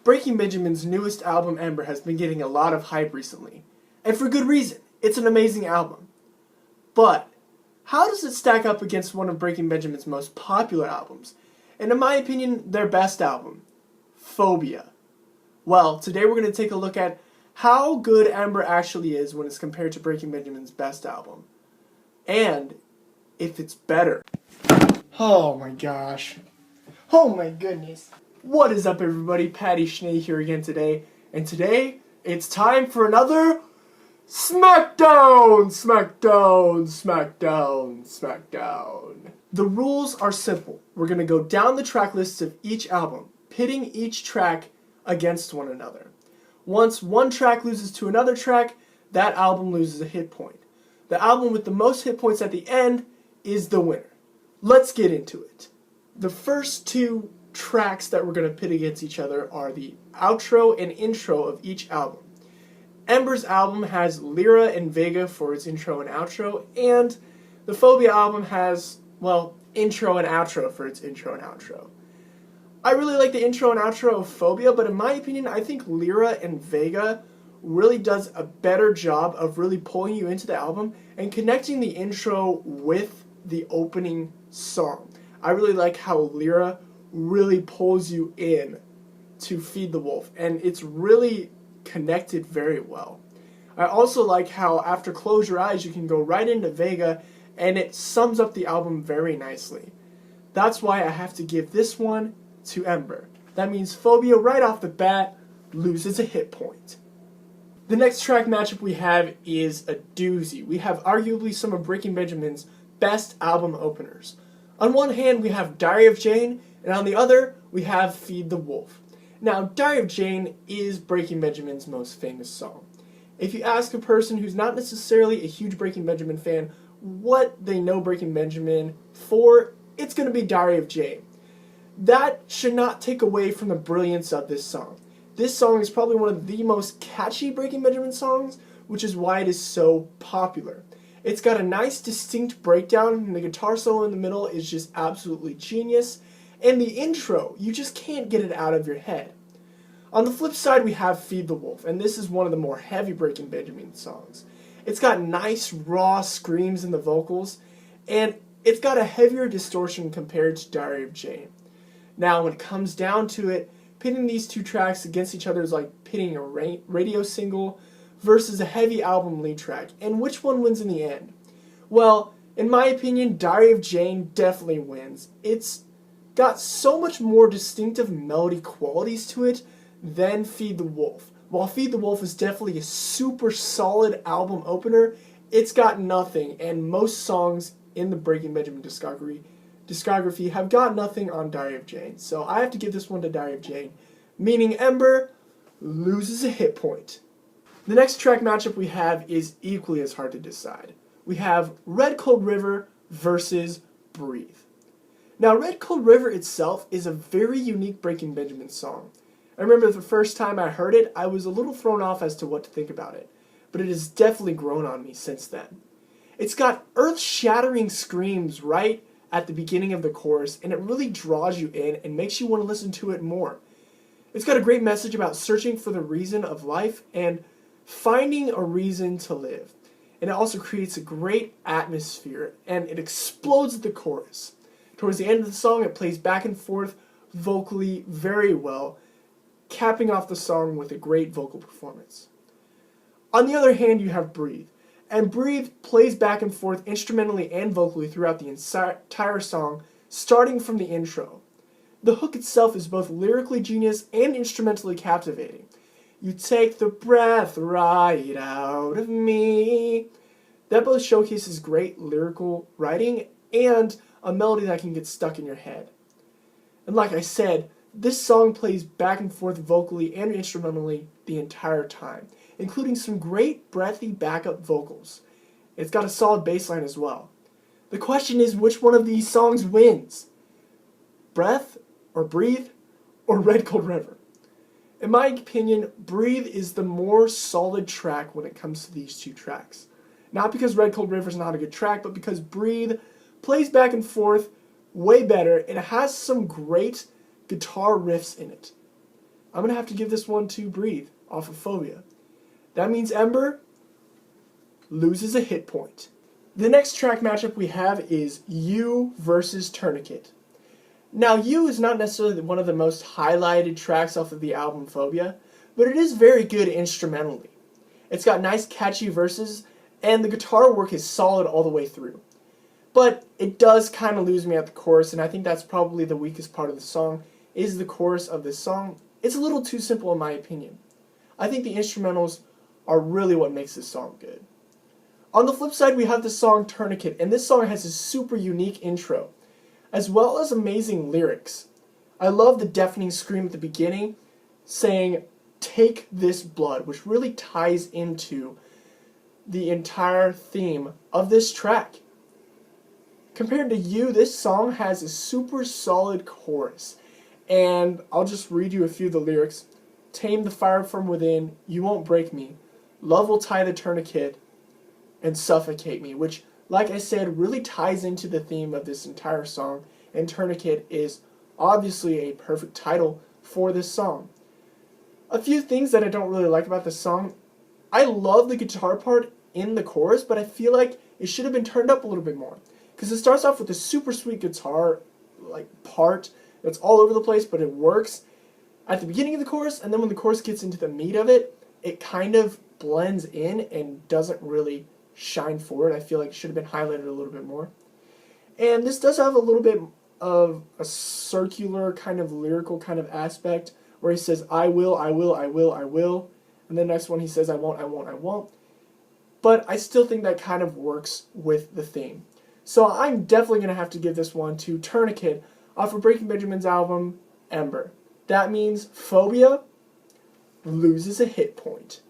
Breaking Benjamin's newest album, Ember, has been getting a lot of hype recently. And for good reason. It's an amazing album. But, how does it stack up against one of Breaking Benjamin's most popular albums? And in my opinion, their best album, Phobia. Well, today we're going to take a look at how good Ember actually is when it's compared to Breaking Benjamin's best album. And if it's better. Oh my gosh. Oh my goodness. What is up, everybody? PattySMusic here again today. And today, it's time for another SMACKDOWN! SMACKDOWN! SMACKDOWN! SMACKDOWN! The rules are simple. We're going to go down the track lists of each album, pitting each track against one another. Once one track loses to another track, that album loses a hit point. The album with the most hit points at the end is the winner. Let's get into it. The first two tracks that we're going to pit against each other are the outro and intro of each album. Ember's album has Lyra and Vega for its intro and outro, and the Phobia album has, well, intro and outro for its intro and outro. I really like the intro and outro of Phobia, but in my opinion, I think Lyra and Vega really does a better job of really pulling you into the album and connecting the intro with the opening song. I really like how Lyra really pulls you in to Feed the Wolf, and it's really connected very well. I also like how after Close Your Eyes you can go right into Vega, and it sums up the album very nicely. That's why I have to give this one to Ember. That means Phobia right off the bat loses a hit point. The next track matchup we have is a doozy. We have arguably some of Breaking Benjamin's best album openers. On one hand we have Diary of Jane, and on the other we have Feed the Wolf. Now, Diary of Jane is Breaking Benjamin's most famous song. If you ask a person who's not necessarily a huge Breaking Benjamin fan what they know Breaking Benjamin for, it's going to be Diary of Jane. That should not take away from the brilliance of this song. This song is probably one of the most catchy Breaking Benjamin songs, which is why it is so popular. It's got a nice distinct breakdown, and the guitar solo in the middle is just absolutely genius. And the intro, you just can't get it out of your head. On the flip side, we have Feed the Wolf, and this is one of the more heavy Breaking Benjamin songs. It's got nice raw screams in the vocals, and it's got a heavier distortion compared to Diary of Jane. Now, when it comes down to it, pitting these two tracks against each other is like pitting a radio single versus a heavy album lead track, and which one wins in the end? Well, in my opinion, Diary of Jane definitely wins. It's got so much more distinctive melody qualities to it than Feed the Wolf. While Feed the Wolf is definitely a super solid album opener, it's got nothing, and most songs in the Breaking Benjamin discography have got nothing on Diary of Jane. So I have to give this one to Diary of Jane, meaning Ember loses a hit point. The next track matchup we have is equally as hard to decide. We have Red Cold River versus Breathe. Now, Red Cold River itself is a very unique Breaking Benjamin song. I remember the first time I heard it, I was a little thrown off as to what to think about it, but it has definitely grown on me since then. It's got earth-shattering screams right at the beginning of the chorus, and it really draws you in and makes you want to listen to it more. It's got a great message about searching for the reason of life and finding a reason to live. And it also creates a great atmosphere, and it explodes at the chorus. Towards the end of the song, it plays back and forth vocally very well, capping off the song with a great vocal performance. On the other hand, you have Breathe. And Breathe plays back and forth instrumentally and vocally throughout the entire song, starting from the intro. The hook itself is both lyrically genius and instrumentally captivating. You take the breath right out of me. That both showcases great lyrical writing and a melody that can get stuck in your head. And like I said, this song plays back and forth vocally and instrumentally the entire time, including some great breathy backup vocals. It's got a solid bass line as well. The question is, which one of these songs wins? Breath, or Breathe, or Red Cold River? In my opinion, Breathe is the more solid track when it comes to these two tracks. Not because Red Cold River is not a good track, but because Breathe plays back and forth way better, and it has some great guitar riffs in it. I'm going to have to give this one to Breathe off of Phobia. That means Ember loses a hit point. The next track matchup we have is You versus Tourniquet. Now, You is not necessarily one of the most highlighted tracks off of the album Phobia, but it is very good instrumentally. It's got nice catchy verses, and the guitar work is solid all the way through. But it does kind of lose me at the chorus, and I think that's probably the weakest part of the song, is the chorus of this song. It's a little too simple in my opinion. I think the instrumentals are really what makes this song good. On the flip side, we have the song Tourniquet, and this song has a super unique intro, as well as amazing lyrics. I love the deafening scream at the beginning, saying, "Take this blood," which really ties into the entire theme of this track. Compared to You, this song has a super solid chorus, and I'll just read you a few of the lyrics. "Tame the fire from within, you won't break me. Love will tie the tourniquet and suffocate me," which, like I said, really ties into the theme of this entire song, and Tourniquet is obviously a perfect title for this song. A few things that I don't really like about this song. I love the guitar part in the chorus, but I feel like it should have been turned up a little bit more. Because it starts off with a super sweet guitar part that's all over the place, but it works at the beginning of the chorus, and then when the chorus gets into the meat of it, it kind of blends in and doesn't really shine forward. I feel like it should have been highlighted a little bit more. And this does have a little bit of a circular kind of lyrical kind of aspect where he says, "I will, I will, I will, I will," and the next one he says, "I won't, I won't, I won't." But I still think that kind of works with the theme. So I'm definitely going to have to give this one to Tourniquet off of Breaking Benjamin's album, Ember. That means Phobia loses a hit point.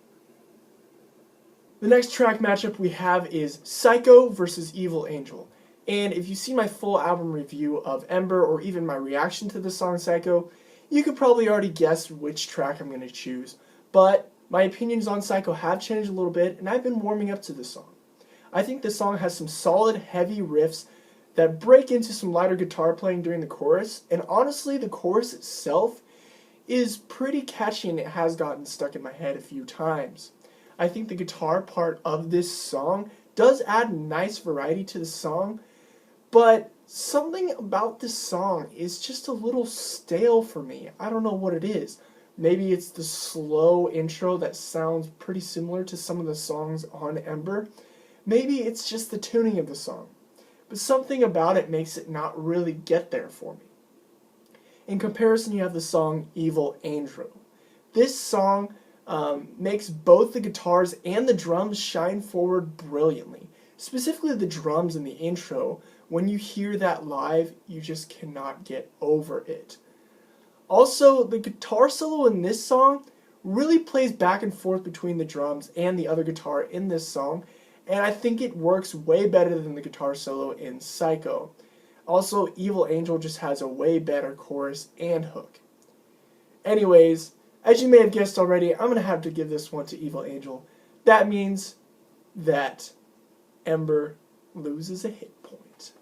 The next track matchup we have is Psycho versus Evil Angel. And if you've seen my full album review of Ember, or even my reaction to the song Psycho, you could probably already guess which track I'm going to choose. But my opinions on Psycho have changed a little bit, and I've been warming up to this song. I think this song has some solid, heavy riffs that break into some lighter guitar playing during the chorus, and honestly, the chorus itself is pretty catchy, and it has gotten stuck in my head a few times. I think the guitar part of this song does add nice variety to the song, but something about this song is just a little stale for me. I don't know what it is. Maybe it's the slow intro that sounds pretty similar to some of the songs on Ember. Maybe it's just the tuning of the song. But something about it makes it not really get there for me. In comparison, you have the song Evil Angel. This song makes both the guitars and the drums shine forward brilliantly. Specifically the drums in the intro. When you hear that live, you just cannot get over it. Also, the guitar solo in this song really plays back and forth between the drums and the other guitar in this song, and I think it works way better than the guitar solo in Psycho. Also, Evil Angel just has a way better chorus and hook. Anyways, as you may have guessed already, I'm going to have to give this one to Evil Angel. That means that Ember loses a hit point.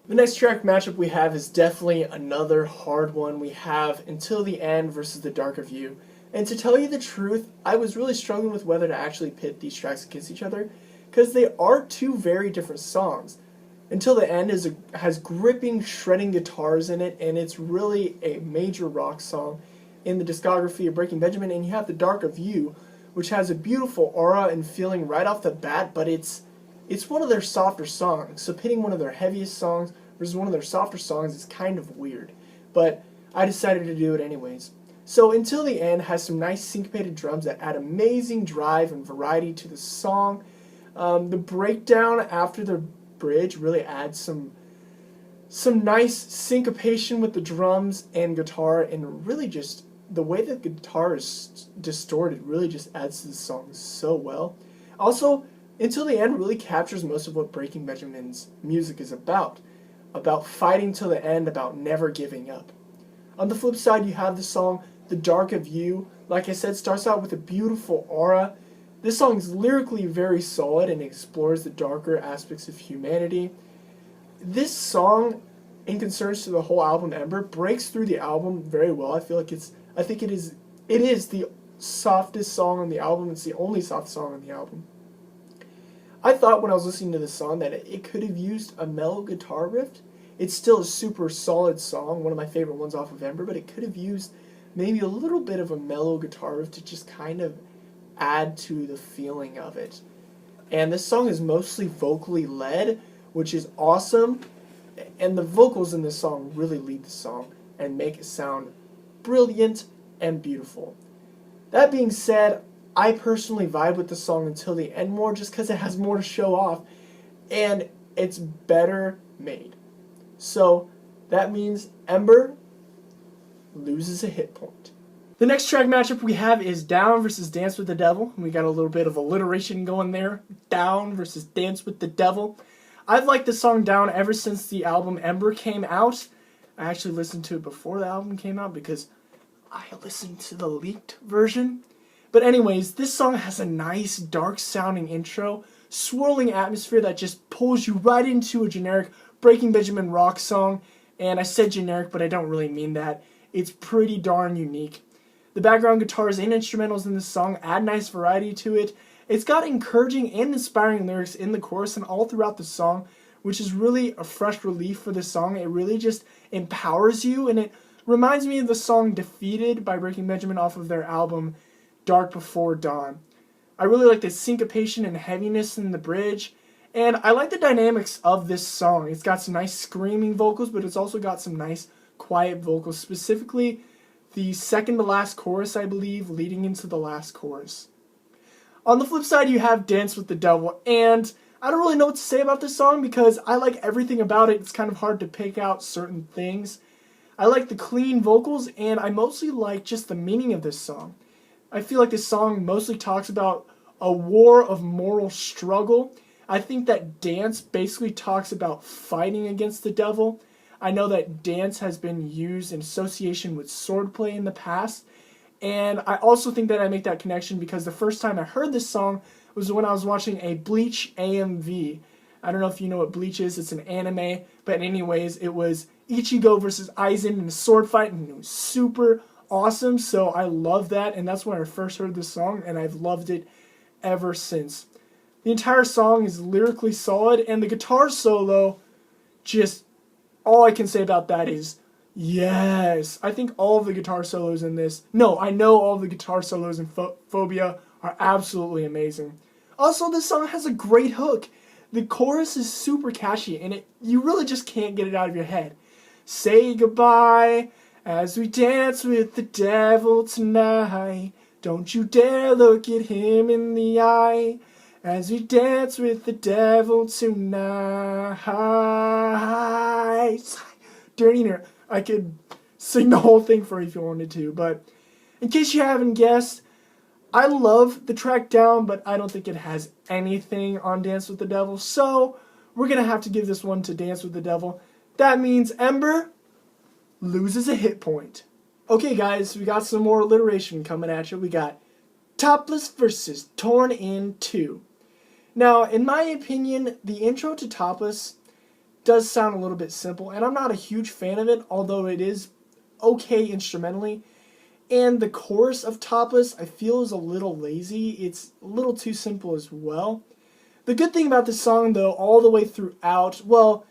The next track matchup we have is definitely another hard one. We have Until the End versus The Darker View. And to tell you the truth, I was really struggling with whether to actually pit these tracks against each other, because they are two very different songs. Until the End has gripping, shredding guitars in it, and it's really a major rock song in the discography of Breaking Benjamin. And you have The Darker View, which has a beautiful aura and feeling right off the bat, but it's one of their softer songs. So pitting one of their heaviest songs versus one of their softer songs is kind of weird, but I decided to do it anyways. So Until the End has some nice syncopated drums that add amazing drive and variety to the song. The breakdown after the bridge really adds some nice syncopation with the drums and guitar, and really just the way that the guitar is distorted really just adds to the song so well. Also, Until the End really captures most of what Breaking Benjamin's music is about fighting till the end, about never giving up. On the flip side, you have the song The Darker View. Like I said, starts out with a beautiful aura. This song is lyrically very solid and explores the darker aspects of humanity. This song in concerns to the whole album, Ember breaks through the album very well. I think it is the softest song on the album. It's the only soft song on the album. I thought when I was listening to this song that it could have used a mellow guitar riff. It's still a super solid song, one of my favorite ones off of Ember, but it could have used maybe a little bit of a mellow guitar riff to just kind of add to the feeling of it. And this song is mostly vocally led, which is awesome. And the vocals in this song really lead the song and make it sound brilliant and beautiful. That being said, I personally vibe with the song until the end more just because it has more to show off and it's better made. So that means Ember loses a hit point. The next track matchup we have is Down versus Dance with the Devil. We got a little bit of alliteration going there. Down versus Dance with the Devil. I've liked the song Down ever since the album Ember came out. I actually listened to it before the album came out because I listened to the leaked version. But anyways, this song has a nice dark sounding intro, swirling atmosphere that just pulls you right into a generic Breaking Benjamin rock song. And I said generic, but I don't really mean that. It's pretty darn unique. The background guitars and instrumentals in this song add nice variety to it. It's got encouraging and inspiring lyrics in the chorus and all throughout the song, which is really a fresh relief for the song. It really just empowers you, and it reminds me of the song Defeated by Breaking Benjamin off of their album Dark Before Dawn. I really like the syncopation and heaviness in the bridge, and I like the dynamics of this song. It's got some nice screaming vocals, but it's also got some nice quiet vocals, specifically the second to last chorus, I believe, leading into the last chorus. On the flip side, you have Dance with the Devil, and I don't really know what to say about this song because I like everything about it. It's kind of hard to pick out certain things. I like the clean vocals, and I mostly like just the meaning of this song. I feel like this song mostly talks about a war of moral struggle. I think that Dance basically talks about fighting against the devil. I know that dance has been used in association with swordplay in the past, and I also think that I make that connection because the first time I heard this song was when I was watching a Bleach AMV. I don't know if you know what Bleach is, it's an anime, but anyways, it was Ichigo versus Aizen in a sword fight, and it was super awesome, so I love that, and that's when I first heard this song, and I've loved it ever since. The entire song is lyrically solid, and the guitar solo, just all I can say about that is yes. I think all of the guitar solos in this, I know all of the guitar solos in Phobia are absolutely amazing. Also, this song has a great hook. The chorus is super catchy, and you really just can't get it out of your head. Say goodbye as we dance with the devil tonight. Don't you dare look at him in the eye. As we dance with the devil tonight. Dirty, I could sing the whole thing for you if you wanted to, but in case you haven't guessed, I love the track Down, but I don't think it has anything on Dance with the Devil, so we're going to have to give this one to Dance with the Devil. That means Ember loses a hit point. Okay guys, we got some more alliteration coming at you. We got Topless versus Torn in 2. Now, in my opinion, the intro to Topless does sound a little bit simple, and I'm not a huge fan of it, although it is okay instrumentally. And the chorus of Topless, I feel, is a little lazy. It's a little too simple as well. The good thing about this song, though, all the way throughout, well,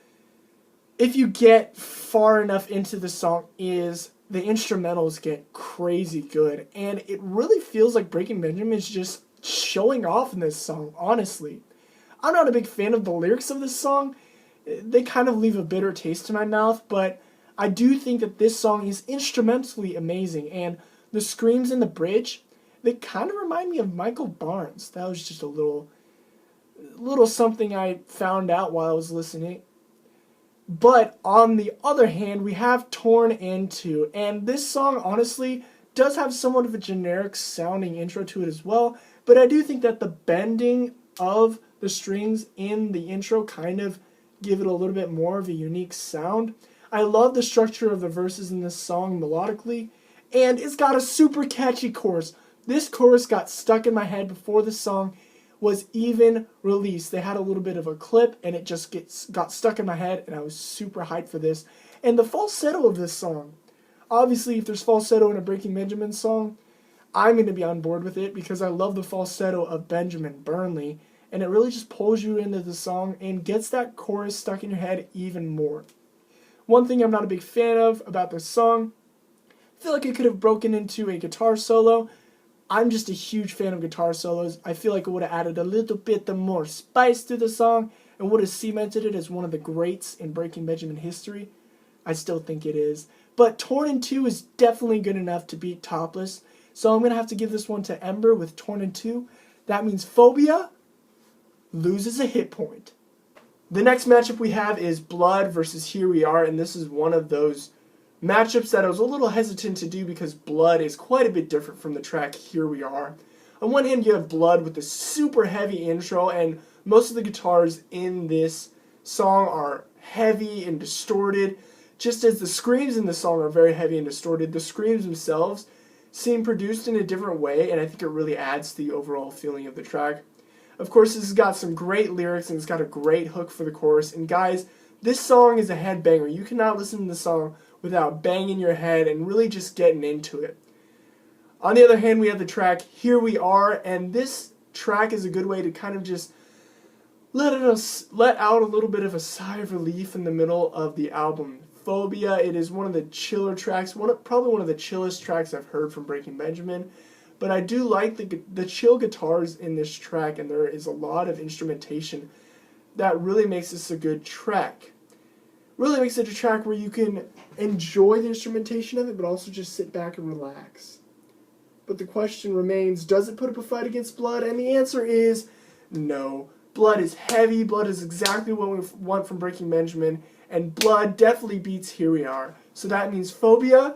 if you get far enough into the song, is the instrumentals get crazy good. And it really feels like Breaking Benjamin is just showing off in this song, honestly. I'm not a big fan of the lyrics of this song. They kind of leave a bitter taste in my mouth, but I do think that this song is instrumentally amazing, and the screams in the bridge, they kind of remind me of Michael Barnes. That was just a little something I found out while I was listening. But on the other hand, we have Torn in 2, and this song, honestly, does have somewhat of a generic sounding intro to it as well, but I do think that the bending of the strings in the intro kind of give it a little bit more of a unique sound. I love the structure of the verses in this song melodically, and it's got a super catchy chorus. This chorus got stuck in my head before the song was even released. They had a little bit of a clip, and it just got stuck in my head, and I was super hyped for this. And the falsetto of this song, obviously if there's falsetto in a Breaking Benjamin song, I'm going to be on board with it because I love the falsetto of Benjamin Burnley, and it really just pulls you into the song and gets that chorus stuck in your head even more. One thing I'm not a big fan of about this song, I feel like it could have broken into a guitar solo. I'm just a huge fan of guitar solos. I feel like it would have added a little bit more spice to the song and would have cemented it as one of the greats in Breaking Benjamin history. I still think it is. But Torn in Two is definitely good enough to beat Topless. So I'm going to have to give this one to Ember with Torn in Two. That means Phobia loses a hit point. The next matchup we have is Blood versus Here We Are, and this is one of those matchups that I was a little hesitant to do because Blood is quite a bit different from the track Here We Are. On one hand, you have Blood with the super heavy intro, and most of the guitars in this song are heavy and distorted. Just as the screams in the song are very heavy and distorted, the screams themselves seem produced in a different way, and I think it really adds to the overall feeling of the track. Of course, this has got some great lyrics, and it's got a great hook for the chorus. And guys, this song is a headbanger. You cannot listen to the song without banging your head and really just getting into it. On the other hand, we have the track Here We Are, and this track is a good way to kind of just let out a little bit of a sigh of relief in the middle of the album. Phobia, it is one of the chiller tracks, probably one of the chillest tracks I've heard from Breaking Benjamin. But I do like the chill guitars in this track, and there is a lot of instrumentation that really makes this a good track. Really makes it a track where you can enjoy the instrumentation of it, but also just sit back and relax. But the question remains, does it put up a fight against Blood? And the answer is no. Blood is heavy, Blood is exactly what we want from Breaking Benjamin, and Blood definitely beats Here We Are. So that means Phobia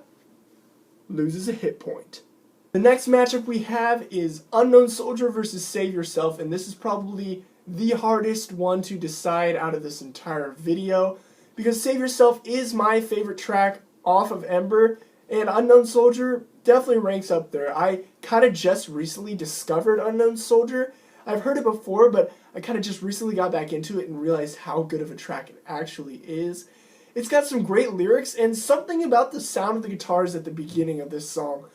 loses a hit point. The next matchup we have is Unknown Soldier versus Save Yourself, and this is probably the hardest one to decide out of this entire video, because Save Yourself is my favorite track off of Ember, and Unknown Soldier definitely ranks up there. I kind of just recently discovered Unknown Soldier. I've heard it before, but I kind of just recently got back into it and realized how good of a track it actually is. It's got some great lyrics, and something about the sound of the guitars at the beginning of this song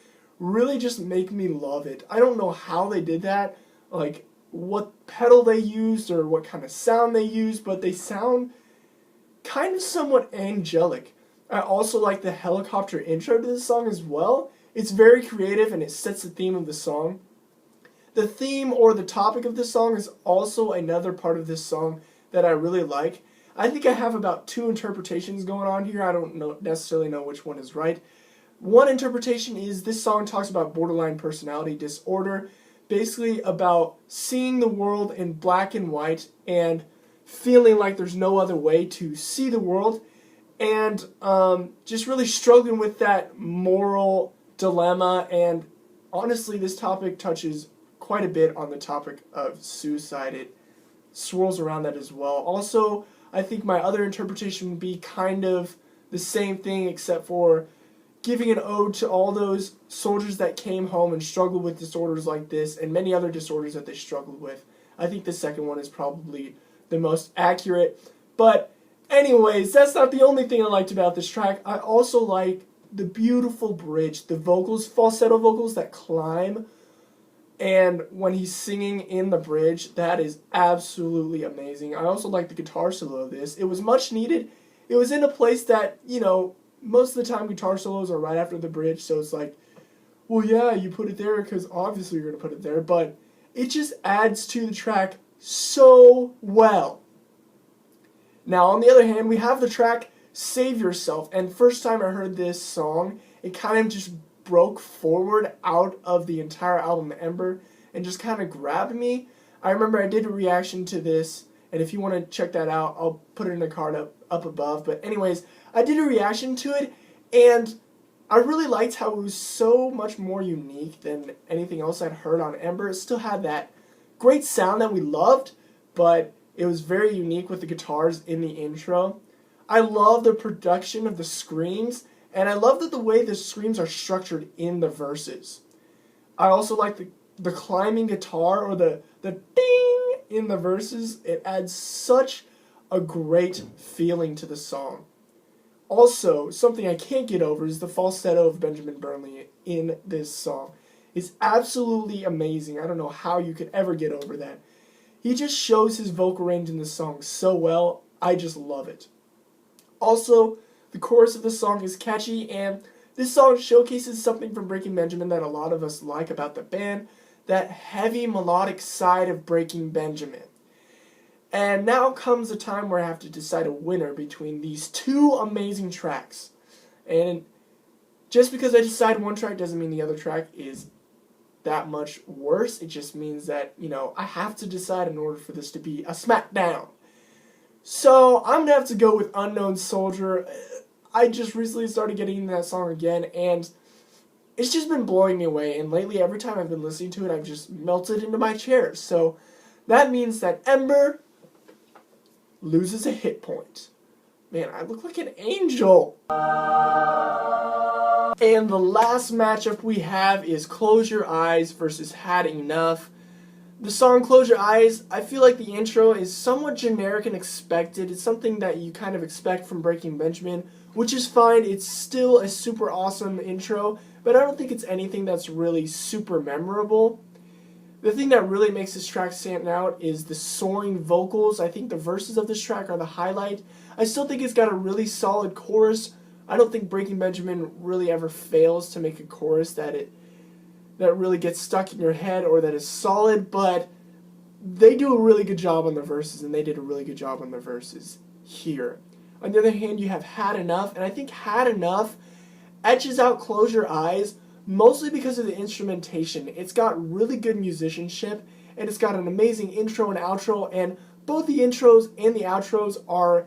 really just make me love it. I don't know how they did that, like what pedal they used or what kind of sound they used, but they sound kind of somewhat angelic. I also like the helicopter intro to this song as well. It's very creative and it sets the theme of the song. The theme or the topic of this song is also another part of this song that I really like. I think I have about two interpretations going on here. I don't necessarily know which one is right. One interpretation is this song talks about borderline personality disorder, basically about seeing the world in black and white and feeling like there's no other way to see the world, and just really struggling with that moral dilemma. And honestly, this topic touches quite a bit on the topic of suicide. It swirls around that as well. Also, I think my other interpretation would be kind of the same thing, except for giving an ode to all those soldiers that came home and struggled with disorders like this and many other disorders that they struggled with. I think the second one is probably the most accurate. But anyways, that's not the only thing I liked about this track. I also like the beautiful bridge, the vocals, falsetto vocals that climb. And when he's singing in the bridge, that is absolutely amazing. I also like the guitar solo of this. It was much needed. It was in a place that, most of the time guitar solos are right after the bridge, so it's like, well, yeah, you put it there because obviously you're going to put it there, but it just adds to the track so well. Now, on the other hand, we have the track Save Yourself, and first time I heard this song, it kind of just broke forward out of the entire album Ember and just kind of grabbed me. I remember I did a reaction to this, and if you want to check that out, I'll put it in the card up above. But anyways, I did a reaction to it, and I really liked how it was so much more unique than anything else I'd heard on Ember. It still had that great sound that we loved, but it was very unique with the guitars in the intro. I love the production of the screams, and I love that the way the screams are structured in the verses. I also like the climbing guitar, or the ding in the verses. It adds such a great feeling to the song. Also, something I can't get over is the falsetto of Benjamin Burnley in this song. It's absolutely amazing. I don't know how you could ever get over that. He just shows his vocal range in this song so well. I just love it. Also, the chorus of the song is catchy, and this song showcases something from Breaking Benjamin that a lot of us like about the band, that heavy melodic side of Breaking Benjamin. And now comes a time where I have to decide a winner between these two amazing tracks. And just because I decide one track doesn't mean the other track is that much worse. It just means that, I have to decide in order for this to be a SmackDown. So I'm going to have to go with Unknown Soldier. I just recently started getting into that song again, and it's just been blowing me away. And lately, every time I've been listening to it, I've just melted into my chair. So that means that Ember loses a hit point. Man, I look like an angel. And the last matchup we have is Close Your Eyes versus Had Enough. The song Close Your Eyes, I feel like the intro is somewhat generic and expected. It's something that you kind of expect from Breaking Benjamin, which is fine. It's still a super awesome intro, but I don't think it's anything that's really super memorable. The thing that really makes this track stand out is the soaring vocals. I think the verses of this track are the highlight. I still think it's got a really solid chorus. I don't think Breaking Benjamin really ever fails to make a chorus that really gets stuck in your head or that is solid, but they do a really good job on the verses, and they did a really good job on the verses here. On the other hand, you have Had Enough, and I think Had Enough edges out Close Your Eyes mostly because of the instrumentation. It's got really good musicianship, and it's got an amazing intro and outro, and both the intros and the outros are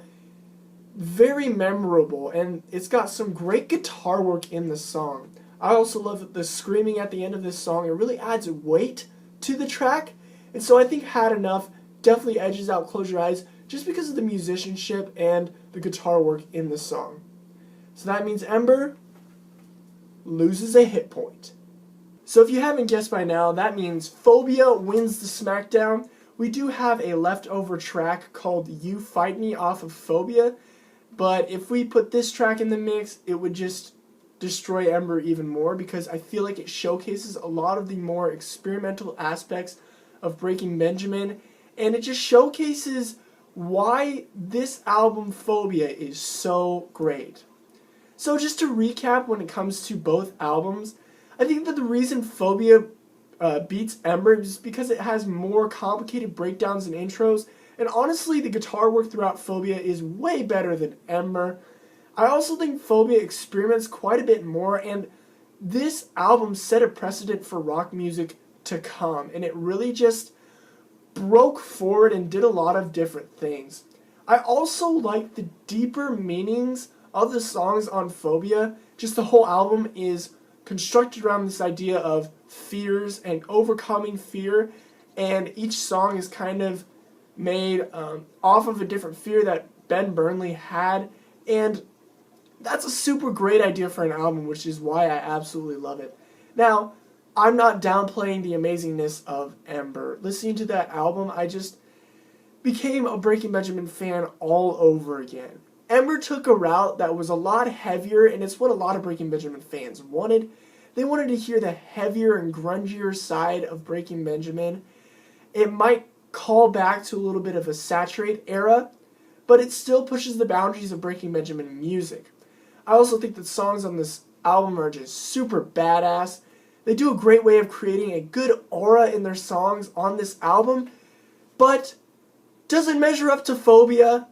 very memorable, and it's got some great guitar work in the song. I also love the screaming at the end of this song. It really adds weight to the track, and so I think Had Enough definitely edges out Close Your Eyes just because of the musicianship and the guitar work in the song. So that means Ember loses a hit point. So if you haven't guessed by now, that means Phobia wins the SmackDown. We do have a leftover track called You Fight Me off of Phobia, but if we put this track in the mix, it would just destroy Ember even more because I feel like it showcases a lot of the more experimental aspects of Breaking Benjamin, and it just showcases why this album Phobia is so great. So just to recap when it comes to both albums, I think that the reason Phobia beats Ember is because it has more complicated breakdowns and intros, and honestly the guitar work throughout Phobia is way better than Ember. I also think Phobia experiments quite a bit more, and this album set a precedent for rock music to come, and it really just broke forward and did a lot of different things. I also like the deeper meanings of the songs on Phobia. Just the whole album is constructed around this idea of fears and overcoming fear, and each song is kind of made off of a different fear that Ben Burnley had, and that's a super great idea for an album, which is why I absolutely love it. Now, I'm not downplaying the amazingness of Ember. Listening to that album, I just became a Breaking Benjamin fan all over again. Ember took a route that was a lot heavier, and it's what a lot of Breaking Benjamin fans wanted. They wanted to hear the heavier and grungier side of Breaking Benjamin. It might call back to a little bit of a Saturate era, but it still pushes the boundaries of Breaking Benjamin music. I also think that songs on this album are just super badass. They do a great way of creating a good aura in their songs on this album, but does it measure up to Phobia?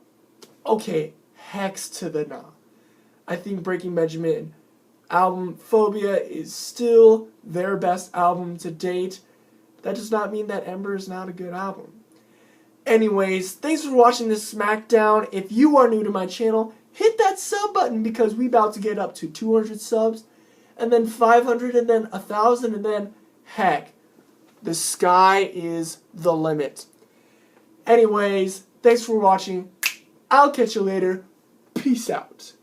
Okay, hex to the nah. I think Breaking Benjamin album Phobia is still their best album to date. That does not mean that Ember is not a good album. Anyways, thanks for watching this SmackDown. If you are new to my channel, hit that sub button because we about to get up to 200 subs, and then 500, and then 1,000, and then, heck, the sky is the limit. Anyways, thanks for watching. I'll catch you later. Peace out.